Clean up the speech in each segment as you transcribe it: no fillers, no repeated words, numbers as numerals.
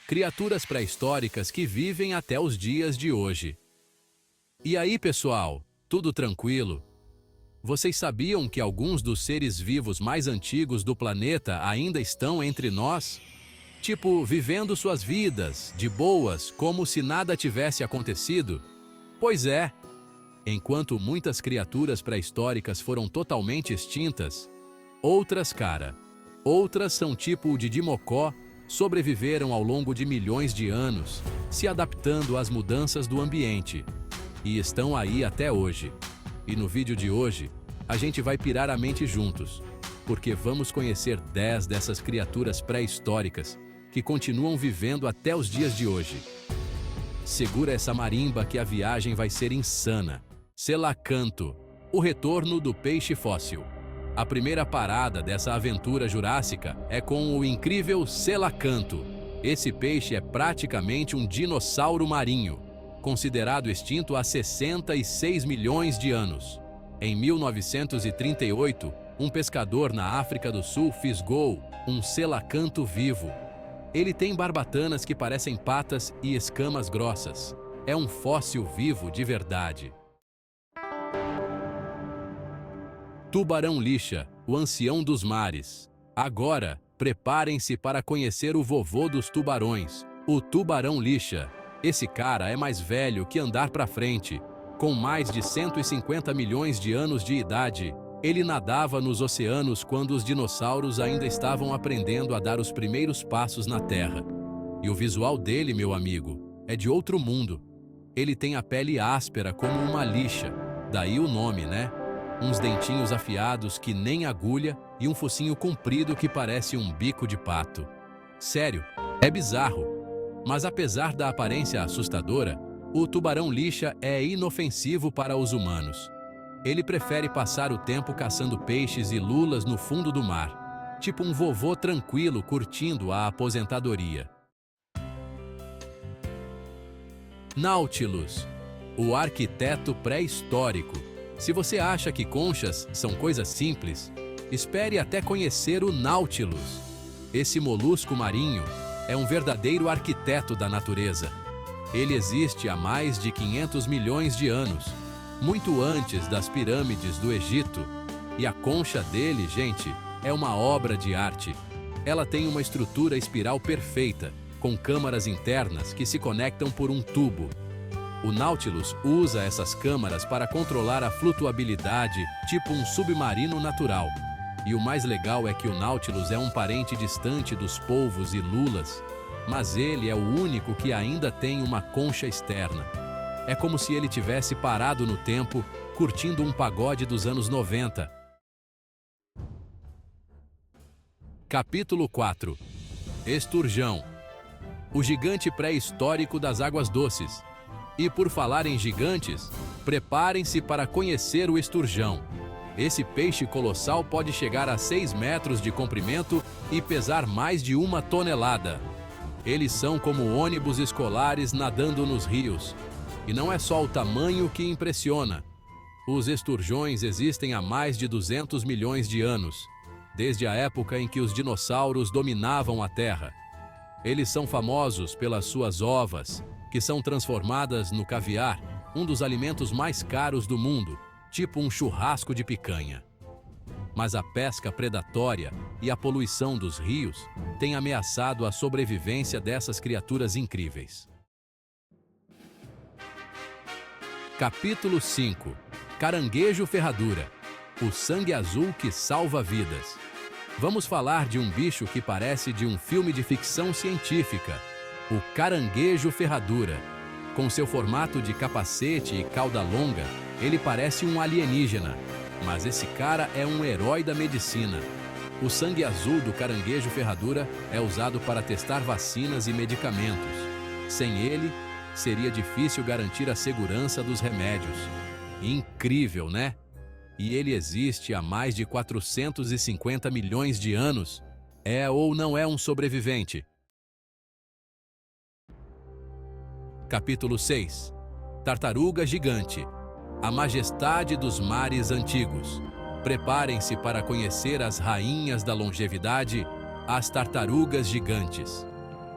criaturas pré-históricas que vivem até os dias de hoje. E aí, pessoal, tudo tranquilo? Vocês sabiam que alguns dos seres vivos mais antigos do planeta ainda estão entre nós? Tipo, vivendo suas vidas, de boas, como se nada tivesse acontecido? Pois é. Enquanto muitas criaturas pré-históricas foram totalmente extintas, outras são tipo o Didi Mocó, sobreviveram ao longo de milhões de anos, se adaptando às mudanças do ambiente. E estão aí até hoje. E no vídeo de hoje, a gente vai pirar a mente juntos, porque vamos conhecer 10 dessas criaturas pré-históricas que continuam vivendo até os dias de hoje. Segura essa marimba que a viagem vai ser insana. Selacanto, o retorno do peixe fóssil. A primeira parada dessa aventura jurássica é com o incrível selacanto. Esse peixe é praticamente um dinossauro marinho, considerado extinto há 66 milhões de anos. Em 1938, um pescador na África do Sul fisgou um selacanto vivo. Ele tem barbatanas que parecem patas e escamas grossas. É um fóssil vivo de verdade. Tubarão-lixa, o ancião dos mares. Agora, preparem-se para conhecer o vovô dos tubarões, o tubarão-lixa. Esse cara é mais velho que andar para frente. Com mais de 150 milhões de anos de idade, ele nadava nos oceanos quando os dinossauros ainda estavam aprendendo a dar os primeiros passos na Terra. E o visual dele, meu amigo, é de outro mundo. Ele tem a pele áspera como uma lixa, daí o nome, né? Uns dentinhos afiados que nem agulha e um focinho comprido que parece um bico de pato. Sério, é bizarro. Mas apesar da aparência assustadora, o tubarão-lixa é inofensivo para os humanos. Ele prefere passar o tempo caçando peixes e lulas no fundo do mar, tipo um vovô tranquilo curtindo a aposentadoria. Nautilus, o arquiteto pré-histórico. Se você acha que conchas são coisas simples, espere até conhecer o Nautilus. Esse molusco marinho é um verdadeiro arquiteto da natureza. Ele existe há mais de 500 milhões de anos, muito antes das pirâmides do Egito. E a concha dele, gente, é uma obra de arte. Ela tem uma estrutura espiral perfeita, com câmaras internas que se conectam por um tubo. O Nautilus usa essas câmaras para controlar a flutuabilidade, tipo um submarino natural. E o mais legal é que o Nautilus é um parente distante dos polvos e lulas, mas ele é o único que ainda tem uma concha externa. É como se ele tivesse parado no tempo, curtindo um pagode dos anos 90. Capítulo 4. Esturjão, o gigante pré-histórico das águas doces. E por falar em gigantes, preparem-se para conhecer o esturjão. Esse peixe colossal pode chegar a 6 metros de comprimento e pesar mais de 1 tonelada. Eles são como ônibus escolares nadando nos rios. E não é só o tamanho que impressiona. Os esturjões existem há mais de 200 milhões de anos, desde a época em que os dinossauros dominavam a Terra. Eles são famosos pelas suas ovas, que são transformadas no caviar, um dos alimentos mais caros do mundo, tipo um churrasco de picanha. Mas a pesca predatória e a poluição dos rios têm ameaçado a sobrevivência dessas criaturas incríveis. Capítulo 5. Caranguejo ferradura, o sangue azul que salva vidas. Vamos falar de um bicho que parece de um filme de ficção científica, o caranguejo ferradura. Com seu formato de capacete e cauda longa, ele parece um alienígena, mas esse cara é um herói da medicina. O sangue azul do caranguejo ferradura é usado para testar vacinas e medicamentos. Sem ele, seria difícil garantir a segurança dos remédios. Incrível, né? E ele existe há mais de 450 milhões de anos. É ou não é um sobrevivente? Capítulo 6. Tartaruga gigante, a majestade dos mares antigos. Preparem-se para conhecer as rainhas da longevidade, as tartarugas gigantes.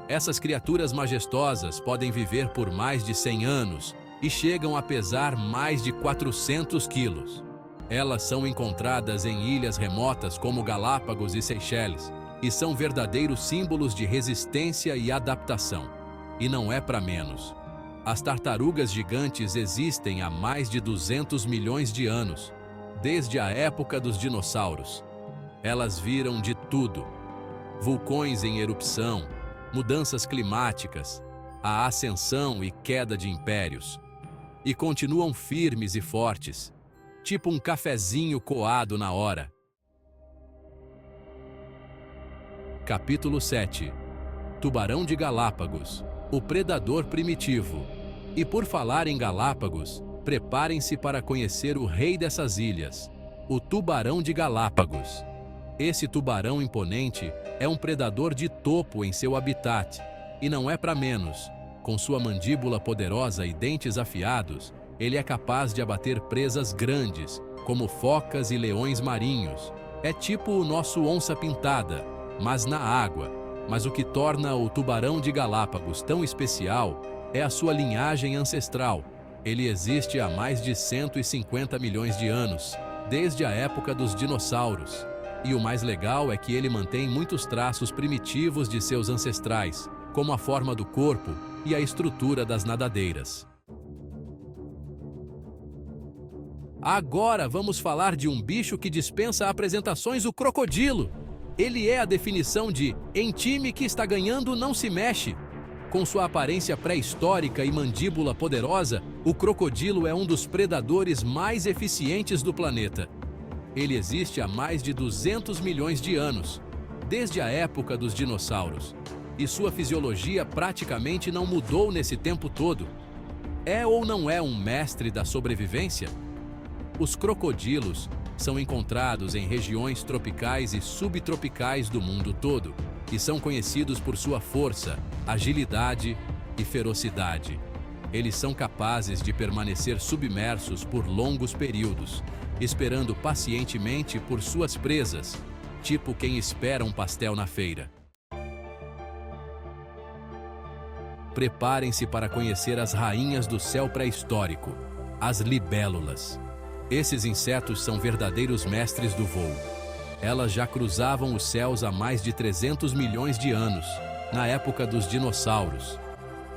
Essas criaturas majestosas podem viver por mais de 100 anos e chegam a pesar mais de 400 quilos. Elas são encontradas em ilhas remotas como Galápagos e Seychelles e são verdadeiros símbolos de resistência e adaptação. E não é para menos. As tartarugas gigantes existem há mais de 200 milhões de anos, desde a época dos dinossauros. Elas viram de tudo: vulcões em erupção, mudanças climáticas, a ascensão e queda de impérios. E continuam firmes e fortes, tipo um cafezinho coado na hora. Capítulo 7. Tubarão de Galápagos, o predador primitivo. E por falar em Galápagos, preparem-se para conhecer o rei dessas ilhas, o tubarão de Galápagos. Esse tubarão imponente é um predador de topo em seu habitat, e não é para menos. Com sua mandíbula poderosa e dentes afiados, ele é capaz de abater presas grandes, como focas e leões marinhos. É tipo o nosso onça-pintada, mas na água. Mas o que torna o tubarão de Galápagos tão especial é a sua linhagem ancestral. Ele existe há mais de 150 milhões de anos, desde a época dos dinossauros. E o mais legal é que ele mantém muitos traços primitivos de seus ancestrais, como a forma do corpo e a estrutura das nadadeiras. Agora vamos falar de um bicho que dispensa apresentações, o crocodilo. Ele é a definição de em time que está ganhando não se mexe. Com sua aparência pré-histórica e mandíbula poderosa, o crocodilo é um dos predadores mais eficientes do planeta. Ele existe há mais de 200 milhões de anos, desde a época dos dinossauros, e sua fisiologia praticamente não mudou nesse tempo todo. É ou não é um mestre da sobrevivência? Os crocodilos são encontrados em regiões tropicais e subtropicais do mundo todo, e são conhecidos por sua força, agilidade e ferocidade. Eles são capazes de permanecer submersos por longos períodos, esperando pacientemente por suas presas, tipo quem espera um pastel na feira. Preparem-se para conhecer as rainhas do céu pré-histórico, as libélulas. Esses insetos são verdadeiros mestres do voo. Elas já cruzavam os céus há mais de 300 milhões de anos, na época dos dinossauros.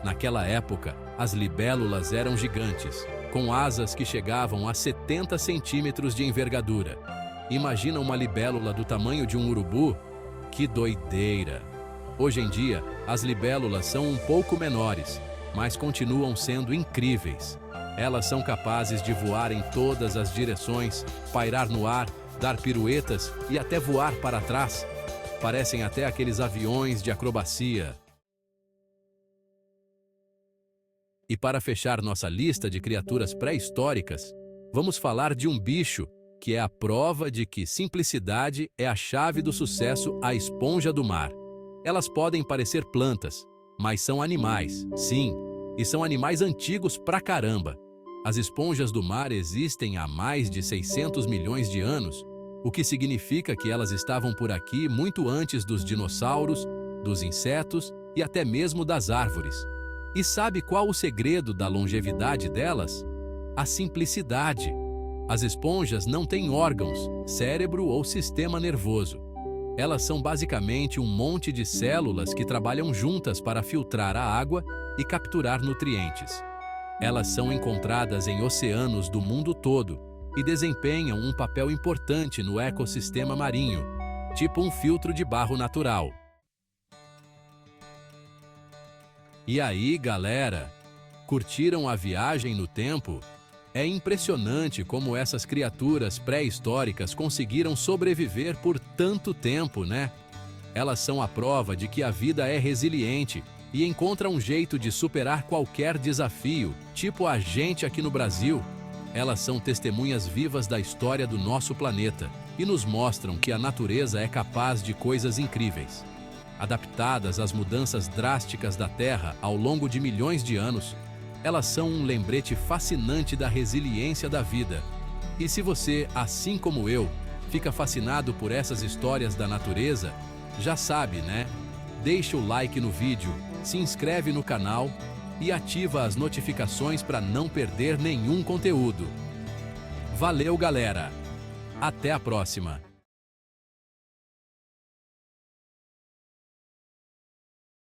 Naquela época, as libélulas eram gigantes, com asas que chegavam a 70 centímetros de envergadura. Imagina uma libélula do tamanho de um urubu? Que doideira! Hoje em dia, as libélulas são um pouco menores, mas continuam sendo incríveis. Elas são capazes de voar em todas as direções, pairar no ar, dar piruetas e até voar para trás. Parecem até aqueles aviões de acrobacia. E para fechar nossa lista de criaturas pré-históricas, vamos falar de um bicho que é a prova de que simplicidade é a chave do sucesso, a esponja do mar. Elas podem parecer plantas, mas são animais, sim, e são animais antigos pra caramba. As esponjas do mar existem há mais de 600 milhões de anos, o que significa que elas estavam por aqui muito antes dos dinossauros, dos insetos e até mesmo das árvores. E sabe qual o segredo da longevidade delas? A simplicidade. As esponjas não têm órgãos, cérebro ou sistema nervoso. Elas são basicamente um monte de células que trabalham juntas para filtrar a água e capturar nutrientes. Elas são encontradas em oceanos do mundo todo e desempenham um papel importante no ecossistema marinho, tipo um filtro de barro natural. E aí, galera, curtiram a viagem no tempo? É impressionante como essas criaturas pré-históricas conseguiram sobreviver por tanto tempo, né? Elas são a prova de que a vida é resiliente e encontra um jeito de superar qualquer desafio, tipo a gente aqui no Brasil. Elas são testemunhas vivas da história do nosso planeta e nos mostram que a natureza é capaz de coisas incríveis. Adaptadas às mudanças drásticas da Terra ao longo de milhões de anos, elas são um lembrete fascinante da resiliência da vida. E se você, assim como eu, fica fascinado por essas histórias da natureza, já sabe, né? Deixa o like no vídeo, se inscreve no canal e ativa as notificações para não perder nenhum conteúdo. Valeu, galera! Até a próxima!